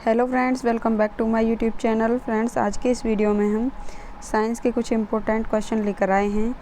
Hello friends, welcome back to my YouTube channel. Friends, आज के इस वीडियो में हम साइंस के कुछ इम्पोर्टेंट क्वेश्चन लेकर आए हैं।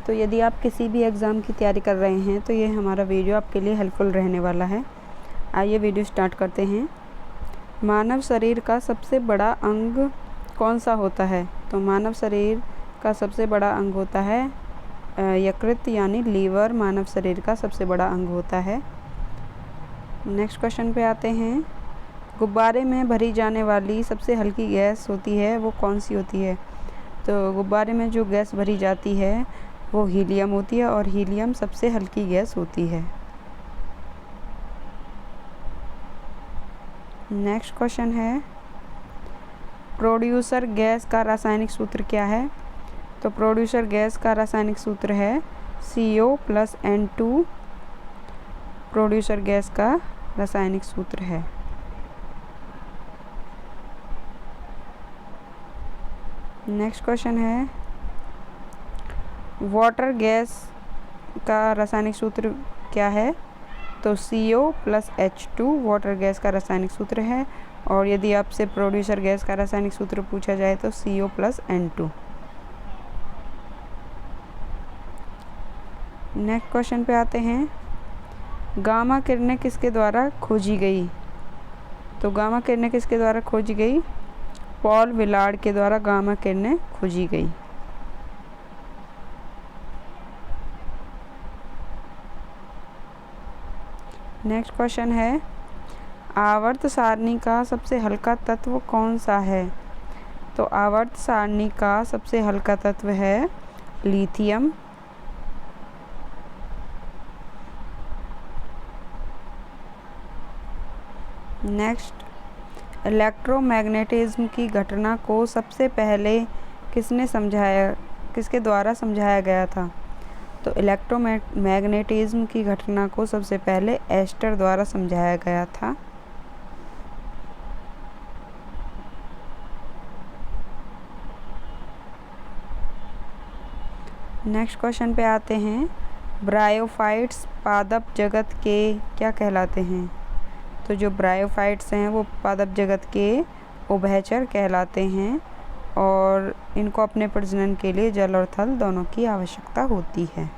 तो यदि आप किसी भी एग्ज़ाम की तैयारी कर रहे हैं तो ये हमारा वीडियो आपके लिए हेल्पफुल रहने वाला है। आइए वीडियो स्टार्ट करते हैं। मानव शरीर का सबसे बड़ा अंग कौन सा होता है? तो मानव शरीर का सबसे बड़ा अंग होता है यकृत यानी लीवर। मानव शरीर का सबसे बड़ा अंग होता है। नेक्स्ट क्वेश्चन पे आते हैं। गुब्बारे में भरी जाने वाली सबसे हल्की गैस होती है, वो कौन सी होती है? तो गुब्बारे में जो गैस भरी जाती है वो हीलियम होती है और हीलियम सबसे हल्की गैस होती है। नेक्स्ट क्वेश्चन है, प्रोड्यूसर गैस का रासायनिक सूत्र क्या है? तो प्रोड्यूसर गैस का रासायनिक सूत्र है CO+N2। प्रोड्यूसर गैस का रासायनिक सूत्र है। नेक्स्ट क्वेश्चन है, वाटर गैस का रासायनिक सूत्र क्या है? तो CO+H2 वाटर गैस का रासायनिक सूत्र है। और यदि आपसे प्रोड्यूसर गैस का रासायनिक सूत्र पूछा जाए तो CO+N2। नेक्स्ट क्वेश्चन पे आते हैं। गामा किरणें किसके द्वारा खोजी गई? तो गामा किरणें किसके द्वारा खोजी गई? पॉल विलार्ड के द्वारा गामा किरणें खोजी गई। नेक्स्ट क्वेश्चन है, आवर्त सारणी का सबसे हल्का तत्व कौन सा है? तो आवर्त सारणी का सबसे हल्का तत्व है लिथियम। नेक्स्ट, इलेक्ट्रोमैग्नेटिज्म की घटना को सबसे पहले किसके द्वारा समझाया गया था? तो इलेक्ट्रोमैग्नेटिज्म की घटना को सबसे पहले एस्टर द्वारा समझाया गया था। नेक्स्ट क्वेश्चन पे आते हैं। ब्रायोफाइट्स पादप जगत के क्या कहलाते हैं? तो जो ब्रायोफाइट्स हैं वो पादप जगत के उभयचर कहलाते हैं और इनको अपने प्रजनन के लिए जल और थल दोनों की आवश्यकता होती है।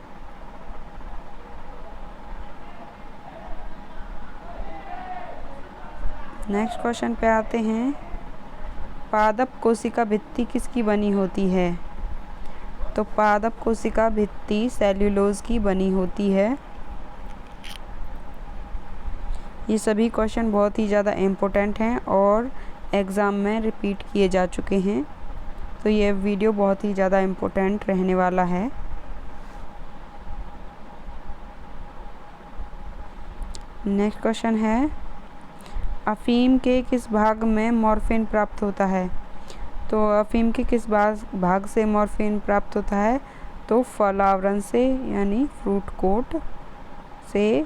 नेक्स्ट क्वेश्चन पे आते हैं। पादप कोशिका भित्ति किसकी बनी होती है? तो पादप कोशिका भित्ति सेल्यूलोज की बनी होती है। ये सभी क्वेश्चन बहुत ही ज़्यादा इम्पोर्टेंट हैं और एग्ज़ाम में रिपीट किए जा चुके हैं, तो ये वीडियो बहुत ही ज़्यादा इम्पोर्टेंट रहने वाला है। नेक्स्ट क्वेश्चन है, अफीम के किस भाग में मॉर्फिन प्राप्त होता है? तो अफीम के किस भाग से मॉर्फिन प्राप्त होता है? तो फल आवरण से यानी फ्रूट कोट से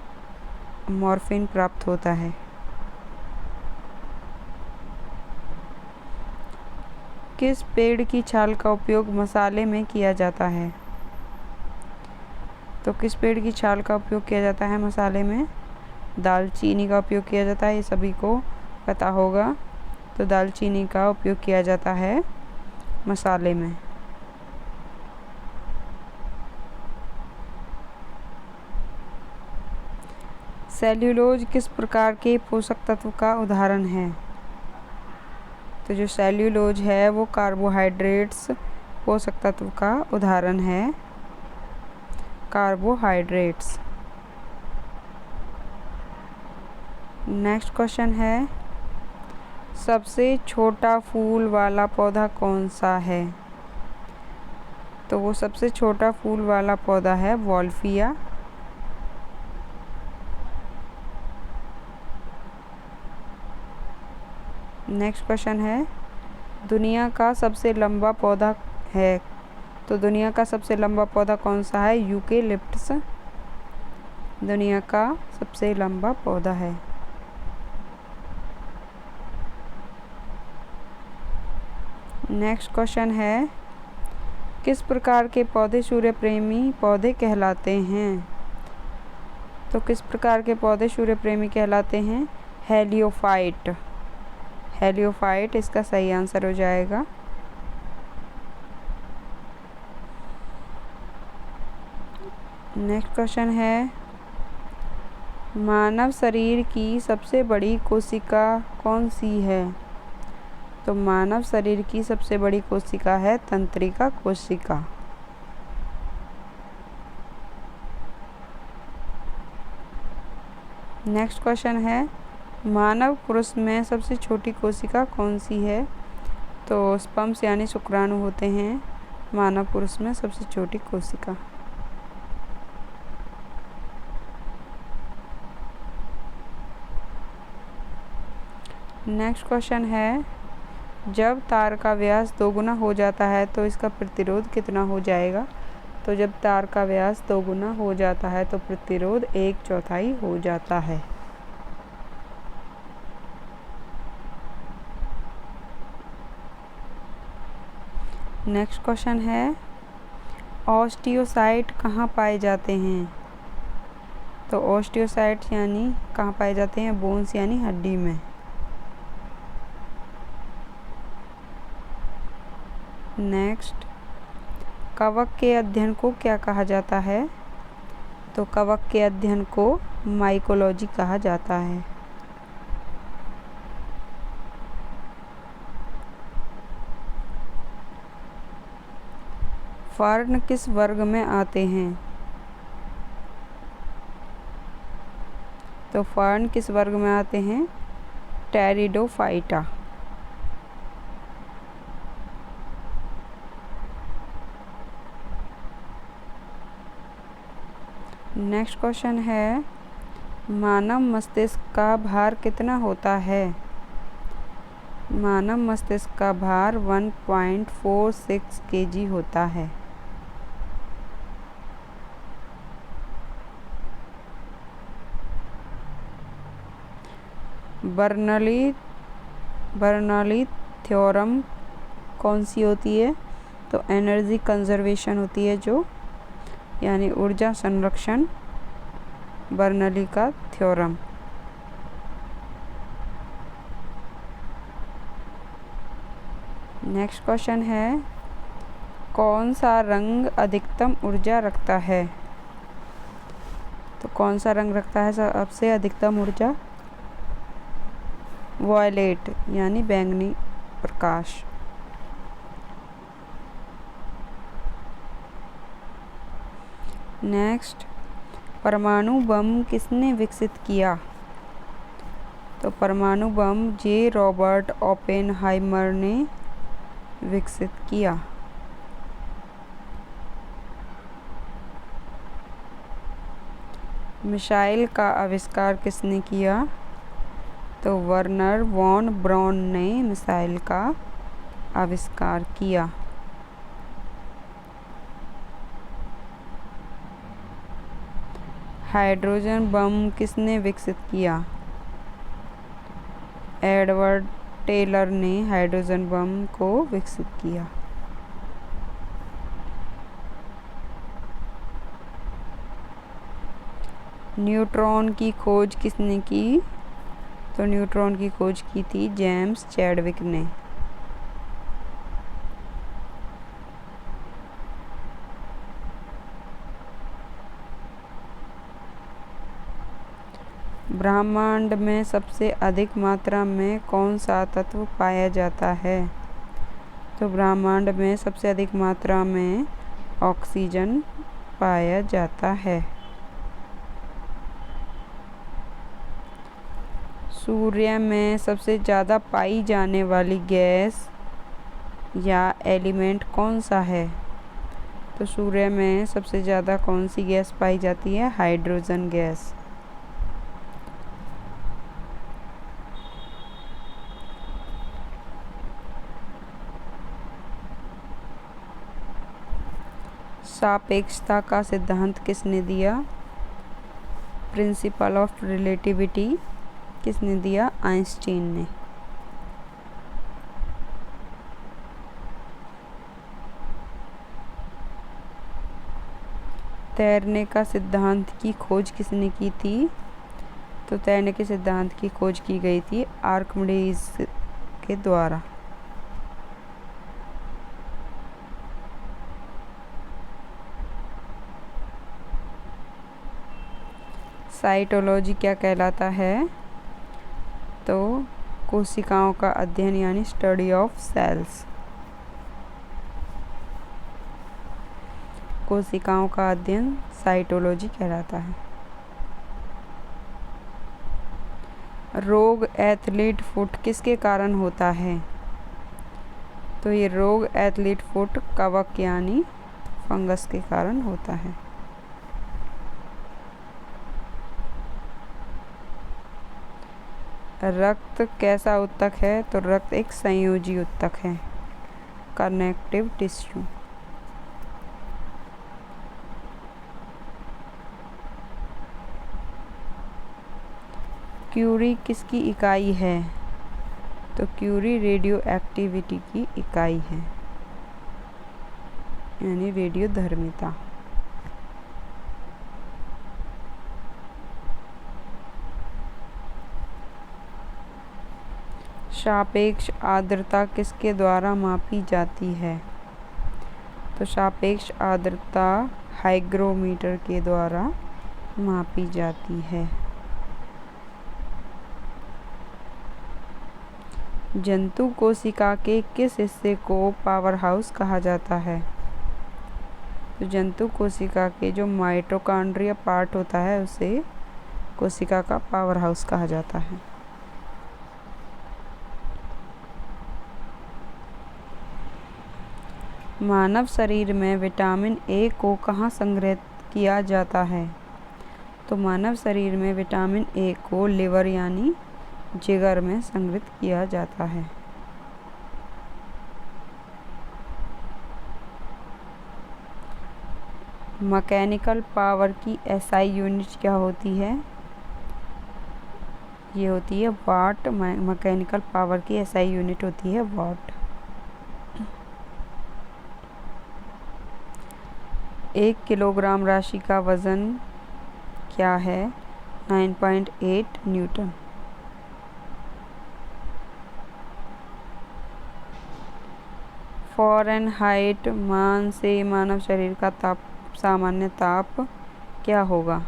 मॉर्फिन प्राप्त होता है। किस पेड़ की छाल का उपयोग मसाले में किया जाता है? तो किस पेड़ की छाल का उपयोग किया जाता है मसाले में? दालचीनी का उपयोग किया जाता है, ये सभी को पता होगा। तो दालचीनी का उपयोग किया जाता है मसाले में। सेल्यूलोज किस प्रकार के पोषक तत्व का उदाहरण है? तो जो सेल्यूलोज है वो कार्बोहाइड्रेट्स पोषक तत्व का उदाहरण है। कार्बोहाइड्रेट्स। नेक्स्ट क्वेश्चन है, सबसे छोटा फूल वाला पौधा कौन सा है? तो वो सबसे छोटा फूल वाला पौधा है वॉल्फिया। नेक्स्ट क्वेश्चन है, दुनिया का सबसे लंबा पौधा है? तो दुनिया का सबसे लंबा पौधा कौन सा है? यूकेलिप्टस दुनिया का सबसे लंबा पौधा है। नेक्स्ट क्वेश्चन है, किस प्रकार के पौधे सूर्य प्रेमी पौधे कहलाते हैं? तो किस प्रकार के पौधे सूर्य प्रेमी कहलाते हैं? हेलियोफाइट। हेलियोफाइट इसका सही आंसर हो जाएगा। नेक्स्ट क्वेश्चन है, मानव शरीर की सबसे बड़ी कोशिका कौन सी है? तो मानव शरीर की सबसे बड़ी कोशिका है तंत्रिका कोशिका। नेक्स्ट क्वेश्चन है, मानव पुरुष में सबसे छोटी कोशिका कौन सी है? तो स्पर्म्स यानी शुक्राणु होते हैं मानव पुरुष में सबसे छोटी कोशिका। नेक्स्ट क्वेश्चन है, जब तार का व्यास दोगुना हो जाता है तो इसका प्रतिरोध कितना हो जाएगा? तो जब तार का व्यास दोगुना हो जाता है तो प्रतिरोध 1/4 हो जाता है। नेक्स्ट क्वेश्चन है, ऑस्टियोसाइट कहाँ पाए जाते हैं? तो ऑस्टियोसाइट यानी कहाँ पाए जाते हैं? बोन्स यानी हड्डी में। नेक्स्ट, कवक के अध्ययन को क्या कहा जाता है? तो कवक के अध्ययन को माइकोलॉजी कहा जाता है। फर्न किस वर्ग में आते हैं? तो फर्न किस वर्ग में आते हैं? टेरिडोफाइटा। नेक्स्ट क्वेश्चन है, मानव मस्तिष्क का भार कितना होता है? मानव मस्तिष्क का भार 1.46 kg होता है। बर्नौली थ्योरम कौन सी होती है? तो एनर्जी कंजर्वेशन होती है जो, यानी ऊर्जा संरक्षण, बर्नौली का थ्योरम। नेक्स्ट क्वेश्चन है, कौन सा रंग अधिकतम ऊर्जा रखता है? तो कौन सा रंग रखता है सबसे अधिकतम ऊर्जा? वॉयलेट यानी बैंगनी प्रकाश। नेक्स्ट, परमाणु बम किसने विकसित किया? तो परमाणु बम जे. रॉबर्ट ओपेनहाइमर ने विकसित किया। मिसाइल का आविष्कार किसने किया? तो वर्नर वॉन ब्राउन ने मिसाइल का आविष्कार किया। हाइड्रोजन बम किसने विकसित किया? एडवर्ड टेलर ने हाइड्रोजन बम को विकसित किया। न्यूट्रॉन की खोज किसने की? तो न्यूट्रॉन की खोज की थी जेम्स चैडविक ने। ब्रह्मांड में सबसे अधिक मात्रा में कौन सा तत्व पाया जाता है? तो ब्रह्मांड में सबसे अधिक मात्रा में ऑक्सीजन पाया जाता है। सूर्य में सबसे ज़्यादा पाई जाने वाली गैस या एलिमेंट कौन सा है? तो सूर्य में सबसे ज़्यादा कौन सी गैस पाई जाती है? Hydrogen gas. सापेक्षता का सिद्धांत किसने दिया? प्रिंसिपल ऑफ रिलेटिविटी किसने दिया? आइंस्टीन ने। तैरने का सिद्धांत की खोज किसने की थी? तो तैरने के सिद्धांत की खोज की गई थी आर्किमिडीज के द्वारा। साइटोलॉजी क्या कहलाता है? तो कोशिकाओं का अध्ययन यानी स्टडी ऑफ सेल्स। कोशिकाओं का अध्ययन साइटोलॉजी कहलाता है। रोग एथलीट फुट किसके कारण होता है? तो ये रोग एथलीट फुट कवक यानी फंगस के कारण होता है। रक्त कैसा ऊतक है? तो रक्त एक संयोजी ऊतक है, कनेक्टिव टिश्यू। क्यूरी किसकी इकाई है? तो क्यूरी रेडियो एक्टिविटी की इकाई है, यानी रेडियोधर्मिता। सापेक्ष आर्द्रता किसके द्वारा मापी जाती है? तो सापेक्ष आर्द्रता हाइग्रोमीटर के द्वारा मापी जाती है। जंतु कोशिका के किस हिस्से को पावर हाउस कहा जाता है? तो जंतु कोशिका के जो माइटोकॉन्ड्रिया पार्ट होता है उसे कोशिका का पावर हाउस कहा जाता है। मानव शरीर में विटामिन ए को कहाँ संग्रहित किया जाता है? तो मानव शरीर में विटामिन ए को लिवर यानी जिगर में संग्रहित किया जाता है। मैकेनिकल पावर की एसआई यूनिट क्या होती है? ये होती है वाट। मैकेनिकल पावर की एसआई यूनिट होती है वाट। 1 किलोग्राम राशि का वजन क्या है? 9.8 न्यूटन। फ़ारेनहाइट मान से मानव शरीर का सामान्य ताप क्या होगा?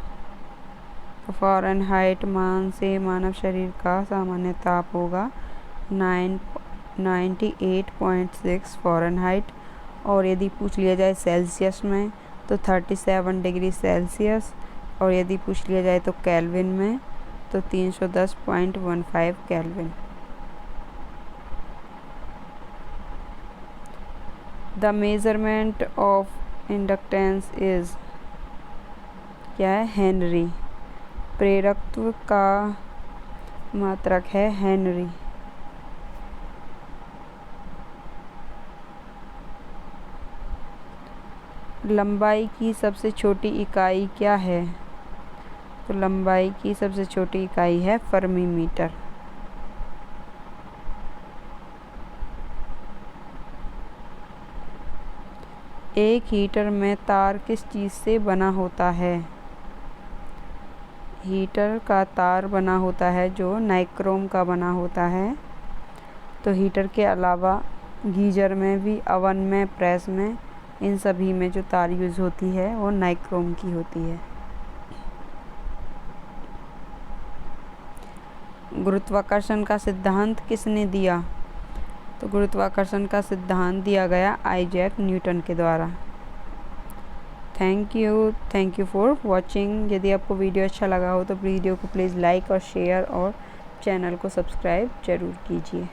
तो फ़ारेनहाइट मान से मानव शरीर का सामान्य ताप होगा 98.6 फ़ारेनहाइट। और यदि पूछ लिया जाए सेल्सियस में तो 37 डिग्री सेल्सियस, और यदि पूछ लिया जाए तो केल्विन में तो 310.15 kelvin. The measurement of inductance is क्या है? हेनरी। प्रेरकत्व का मात्रक है हेनरी। लंबाई की सबसे छोटी इकाई क्या है? तो लंबाई की सबसे छोटी इकाई है फर्मी मीटर। एक हीटर में तार किस चीज़ से बना होता है? हीटर का तार बना होता है जो नाइक्रोम का बना होता है। तो हीटर के अलावा गीजर में भी, अवन में, प्रेस में, इन सभी में जो तार यूज़ होती है वो नाइक्रोम की होती है। गुरुत्वाकर्षण का सिद्धांत किसने दिया? तो गुरुत्वाकर्षण का सिद्धांत दिया गया आइजैक न्यूटन के द्वारा। Thank you for watching. यदि आपको वीडियो अच्छा लगा हो तो वीडियो को प्लीज़ लाइक और शेयर और चैनल को सब्सक्राइब ज़रूर कीजिए।